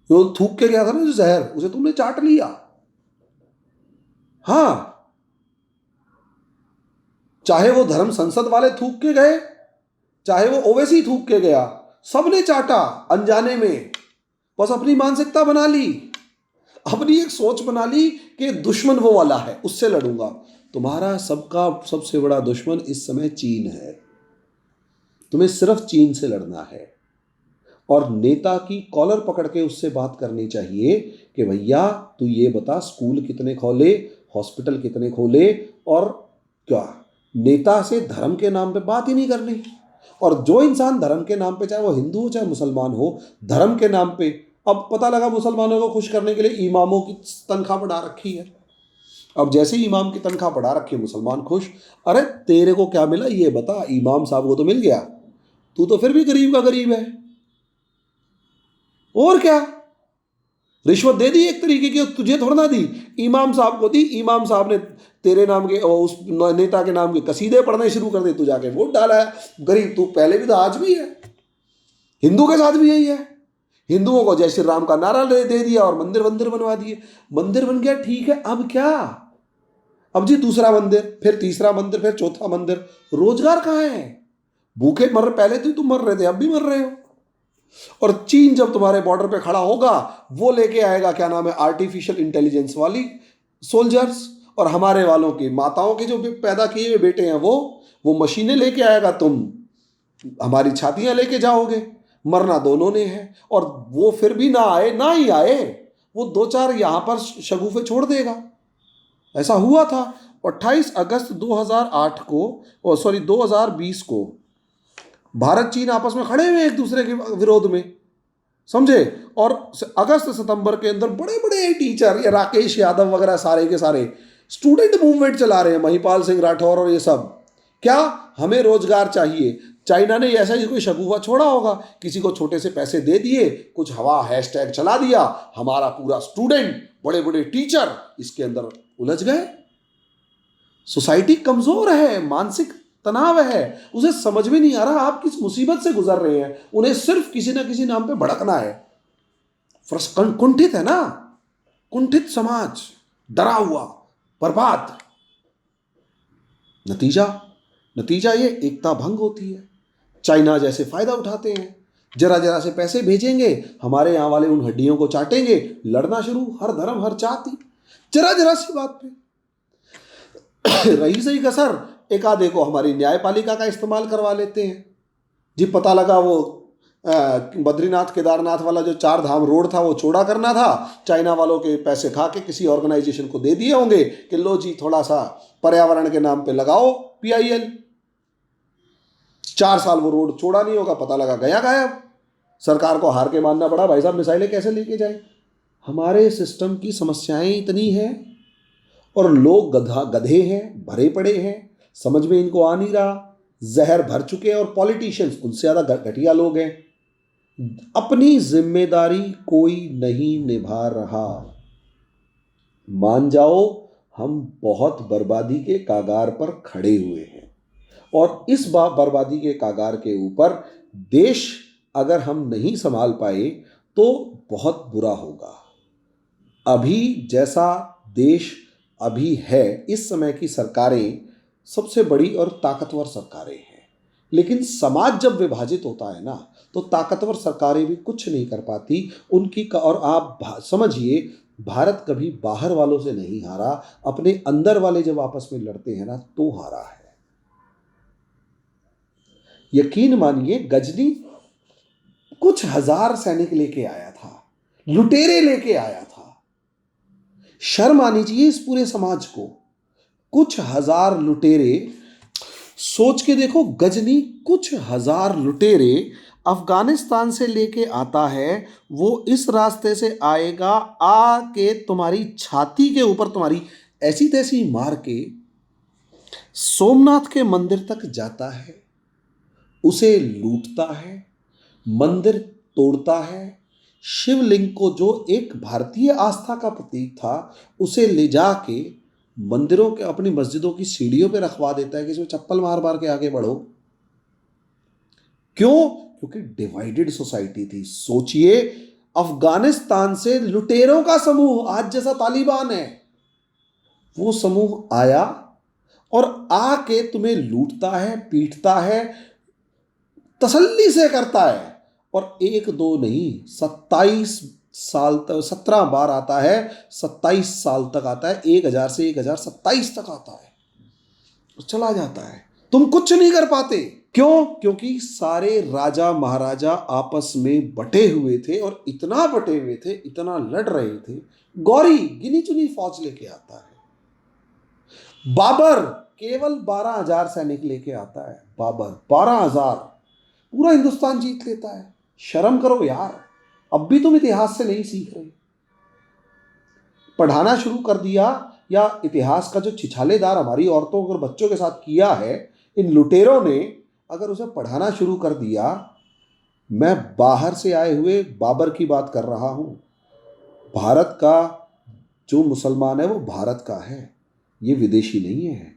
जो थूक के गया था ना जो जहर, उसे तुमने चाट लिया। हाँ, चाहे वो धर्म संसद वाले थूक के गए, चाहे वो ओवैसी थूक के गया, सबने चाटा अनजाने में। बस अपनी मानसिकता बना ली, अपनी एक सोच बना ली कि दुश्मन वो वाला है, उससे लड़ूंगा। तुम्हारा सबका सबसे बड़ा दुश्मन इस समय चीन है। तुम्हें सिर्फ चीन से लड़ना है, और नेता की कॉलर पकड़ के उससे बात करनी चाहिए कि भैया तू ये बता स्कूल कितने खोले, हॉस्पिटल कितने खोले, और क्या नेता से धर्म के नाम पे बात ही नहीं करनी। और जो इंसान धर्म के नाम पे, चाहे वो हिंदू हो चाहे मुसलमान हो, धर्म के नाम पे, अब पता लगा मुसलमानों को खुश करने के लिए इमामों की तनख्वाह बढ़ा रखी है। अब जैसे ही इमाम की तनख्वाह बढ़ा रखी है मुसलमान खुश। अरे तेरे को क्या मिला ये बता, इमाम साहब को तो मिल गया, तू तो फिर भी गरीब का गरीब है। और क्या, रिश्वत दे दी एक तरीके की, तुझे थोड़ा ना दी, इमाम साहब को दी। इमाम साहब ने तेरे नाम के और उस नेता के नाम के कसीदे पढ़ने शुरू कर दे, तू जाके वोट डाला है। गरीब तू पहले भी था, आज भी है। हिंदू के साथ भी यही है। हिंदुओं को जय श्री राम का नारा दे दिया और मंदिर वंदिर बनवा दिए। मंदिर बन गया, ठीक है, अब क्या? अब जी दूसरा मंदिर, फिर तीसरा मंदिर, फिर चौथा मंदिर। रोजगार कहाँ है? भूखे मर, पहले तो तुम मर रहे थे, अब भी मर रहे हो। और चीन जब तुम्हारे बॉर्डर पे खड़ा होगा, वो लेके आएगा क्या नाम है, आर्टिफिशियल इंटेलिजेंस वाली सोल्जर्स, और हमारे वालों की माताओं के जो पैदा किए हुए बेटे हैं वो मशीनें लेके आएगा। तुम हमारी छातियां लेके जाओगे। मरना दोनों ने है। और वो फिर भी ना आए, ना ही आए, वो दो चार यहां पर शगुफे छोड़ देगा। ऐसा हुआ था 28 अगस्त 2008 को, सॉरी 2020 को, भारत चीन आपस में खड़े हुए एक दूसरे के विरोध में, समझे। और अगस्त सितंबर के अंदर बड़े बड़े टीचर, ये राकेश यादव वगैरह सारे के सारे स्टूडेंट मूवमेंट चला रहे हैं, महिपाल सिंह राठौर और ये सब। क्या? हमें रोजगार चाहिए। चाइना ने ऐसा ही कोई शगुफा छोड़ा होगा, किसी को छोटे से पैसे दे दिए, कुछ हवा हैशटैग चला दिया, हमारा पूरा स्टूडेंट, बड़े बड़े टीचर इसके अंदर उलझ गए। सोसाइटी कमजोर है, मानसिक तनाव है, उसे समझ में नहीं आ रहा आप किस मुसीबत से गुजर रहे हैं। उन्हें सिर्फ किसी ना किसी नाम पे भड़कना है। कुंठित है ना, कुंठित समाज, डरा हुआ, बर्बाद। नतीजा ये एकता भंग होती है। चाइना जैसे फायदा उठाते हैं, जरा जरा से पैसे भेजेंगे, हमारे यहाँ वाले उन हड्डियों को चाटेंगे, लड़ना शुरू, हर धर्म हर जाति, जरा जरा सी बात पे। रही सही कसर एक आधे को हमारी न्यायपालिका का इस्तेमाल करवा लेते हैं जी। पता लगा वो बद्रीनाथ केदारनाथ वाला जो 4 धाम रोड था वो चौड़ा करना था, चाइना वालों के पैसे खा के किसी ऑर्गेनाइजेशन को दे दिए होंगे कि लो जी थोड़ा सा पर्यावरण के नाम पे लगाओ PIL। 4 साल वो रोड चौड़ा नहीं होगा, पता लगा गया गायब। सरकार को हार के मानना पड़ा, भाई साहब मिसाइलें कैसे लेके जाए। हमारे सिस्टम की समस्याएं इतनी हैं, और लोग गधे हैं, भरे पड़े हैं, समझ में इनको आ नहीं रहा, जहर भर चुके हैं। और पॉलिटिशियंस उनसे ज़्यादा घटिया लोग हैं। अपनी जिम्मेदारी कोई नहीं निभा रहा। मान जाओ हम बहुत बर्बादी के कागार पर खड़े हुए हैं, और इस बर्बादी के कागार के ऊपर देश अगर हम नहीं संभाल पाए तो बहुत बुरा होगा। अभी जैसा देश अभी है, इस समय की सरकारें सबसे बड़ी और ताकतवर सरकारें हैं। लेकिन समाज जब विभाजित होता है ना, तो ताकतवर सरकारें भी कुछ नहीं कर पाती उनकी और आप समझिए, भारत कभी बाहर वालों से नहीं हारा, अपने अंदर वाले जब आपस में लड़ते हैं ना तो हारा है। यकीन मानिए, गजनी कुछ हजार सैनिक लेके आया था, लुटेरे लेके आया था। शर्म आनी चाहिए इस पूरे समाज को। कुछ हजार लुटेरे, सोच के देखो, गजनी कुछ हजार लुटेरे अफगानिस्तान से लेके आता है। वो इस रास्ते से आएगा, आके तुम्हारी छाती के ऊपर तुम्हारी ऐसी तैसी मार के सोमनाथ के मंदिर तक जाता है, उसे लूटता है, मंदिर तोड़ता है, शिवलिंग को जो एक भारतीय आस्था का प्रतीक था उसे ले जाके मंदिरों के, अपनी मस्जिदों की सीढ़ियों पे रखवा देता है कि इसमें चप्पल मार मार के आगे बढ़ो। क्यों? क्योंकि डिवाइडेड सोसाइटी थी। सोचिए, अफगानिस्तान से लुटेरों का समूह, आज जैसा तालिबान है, वो समूह आया और आके तुम्हें लूटता है, पीटता है, तसल्ली से करता है। और एक दो नहीं, 27 साल तक, 17 बार आता है, 27 साल तक आता है, 1000 से 1027 तक आता है और चला जाता है। तुम कुछ नहीं कर पाते। क्यों? क्योंकि सारे राजा महाराजा आपस में बटे हुए थे, और इतना बटे हुए थे, इतना लड़ रहे थे। गौरी गिनी चुनी फौज लेके आता है। बाबर केवल 12,000 सैनिक लेके आता है। बाबर 12,000, पूरा हिंदुस्तान जीत लेता है। शर्म करो यार, अब भी तुम इतिहास से नहीं सीख रहे। पढ़ाना शुरू कर दिया, या इतिहास का जो छिछालेदार हमारी औरतों और बच्चों के साथ किया है इन लुटेरों ने, अगर उसे पढ़ाना शुरू कर दिया। मैं बाहर से आए हुए बाबर की बात कर रहा हूं। भारत का जो मुसलमान है वो भारत का है, ये विदेशी नहीं है।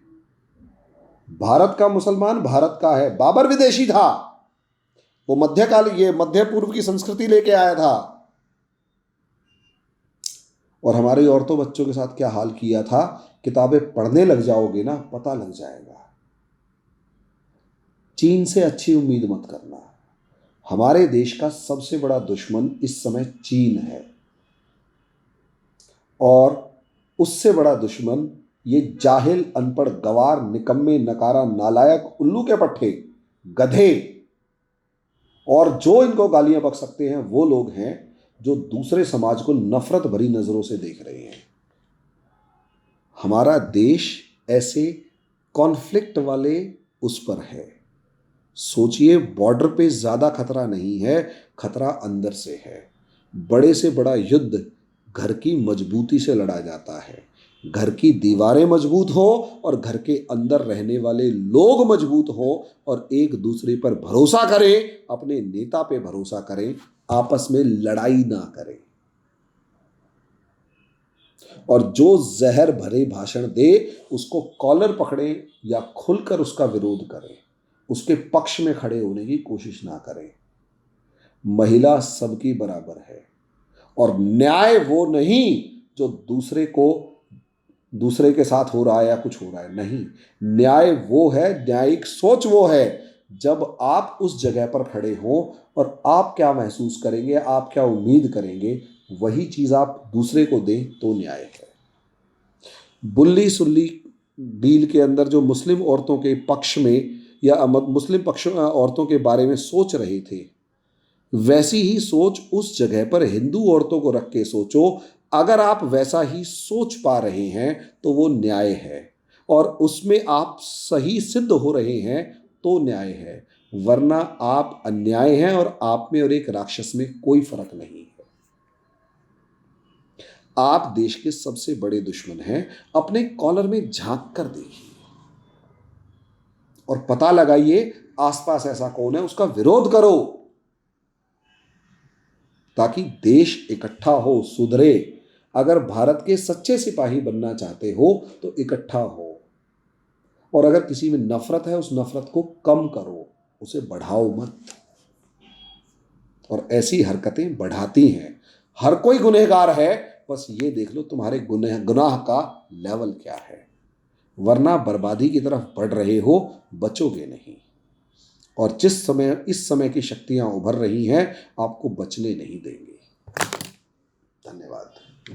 भारत का मुसलमान भारत का है। बाबर विदेशी था, वो मध्यकाल, ये मध्य पूर्व की संस्कृति लेके आया था। और हमारी औरतों बच्चों के साथ क्या हाल किया था, किताबें पढ़ने लग जाओगे ना, पता लग जाएगा। चीन से अच्छी उम्मीद मत करना। हमारे देश का सबसे बड़ा दुश्मन इस समय चीन है, और उससे बड़ा दुश्मन ये जाहिल, अनपढ़, गवार, निकम्मे, नकारा, नालायक, उल्लू के पट्टे, गधे, और जो इनको गालियां बक सकते हैं वो लोग हैं जो दूसरे समाज को नफरत भरी नजरों से देख रहे हैं। हमारा देश ऐसे कॉन्फ्लिक्ट वाले उस पर है। सोचिए, बॉर्डर पे ज्यादा खतरा नहीं है, खतरा अंदर से है। बड़े से बड़ा युद्ध घर की मजबूती से लड़ा जाता है। घर की दीवारें मजबूत हो और घर के अंदर रहने वाले लोग मजबूत हो और एक दूसरे पर भरोसा करें, अपने नेता पे भरोसा करें, आपस में लड़ाई ना करें। और जो जहर भरे भाषण दे उसको कॉलर पकड़े या खुलकर उसका विरोध करें, उसके पक्ष में खड़े होने की कोशिश ना करें। महिला सबकी बराबर है, और न्याय वो नहीं जो दूसरे के साथ हो रहा है या कुछ हो रहा है, नहीं। न्याय वो है, न्यायिक सोच वो है जब आप उस जगह पर खड़े हो और आप क्या महसूस करेंगे, आप क्या उम्मीद करेंगे, वही चीज आप दूसरे को दें तो न्याय है। बुल्ली सुल्ली डील के अंदर जो मुस्लिम औरतों के पक्ष में या मुस्लिम पक्ष औरतों के बारे में सोच रहे थे, वैसी ही सोच उस जगह पर हिंदू औरतों को रख के सोचो। अगर आप वैसा ही सोच पा रहे हैं तो वो न्याय है, और उसमें आप सही सिद्ध हो रहे हैं तो न्याय है, वरना आप अन्याय हैं, और आप में और एक राक्षस में कोई फर्क नहीं है। आप देश के सबसे बड़े दुश्मन हैं। अपने कॉलर में झांक कर देखिए और पता लगाइए आसपास ऐसा कौन है, उसका विरोध करो, ताकि देश इकट्ठा हो, सुधरे। अगर भारत के सच्चे सिपाही बनना चाहते हो तो इकट्ठा हो, और अगर किसी में नफरत है उस नफरत को कम करो, उसे बढ़ाओ मत। और ऐसी हरकतें बढ़ाती हैं। हर कोई गुनहगार है, बस ये देख लो तुम्हारे गुनाह का लेवल क्या है, वरना बर्बादी की तरफ बढ़ रहे हो, बचोगे नहीं। और जिस समय इस समय की शक्तियां उभर रही हैं आपको बचने नहीं देंगी। धन्यवाद।